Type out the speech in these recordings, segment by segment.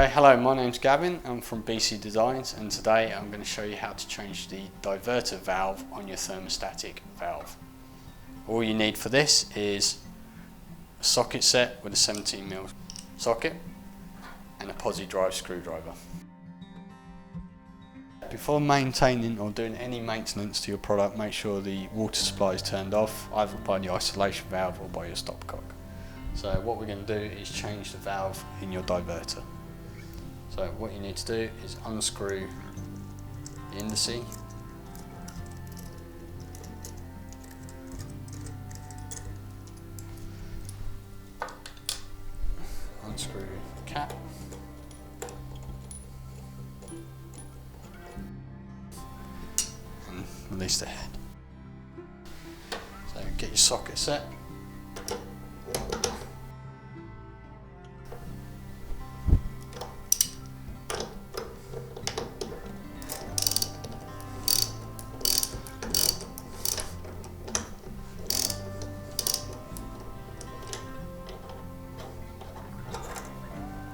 Hey, hello, my name's Gavin. I'm from BC Designs, and today I'm going to show you how to change the diverter valve on your thermostatic valve. All you need for this is a socket set with a 17mm socket and a posi drive screwdriver. Before maintaining or doing any maintenance to your product, make sure the water supply is turned off, either by the isolation valve or by your stopcock. So what we're going to do is change the valve in your diverter. So what you need to do is unscrew the indice, unscrew the cap, and release the head. So get your socket set.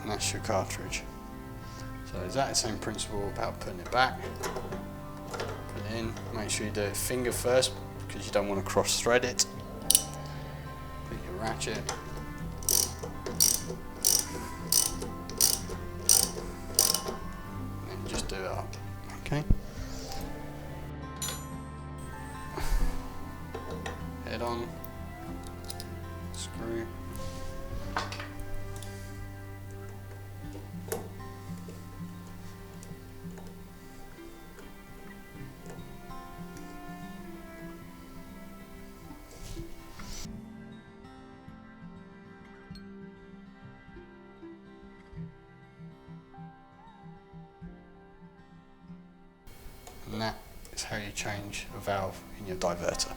And that's your cartridge. So exactly the same principle about putting it back. Put it in, make sure you do it finger first because you don't want to cross thread it. Put your ratchet. And just do it up, okay? Head on, screw. And that is how you change a valve in your diverter.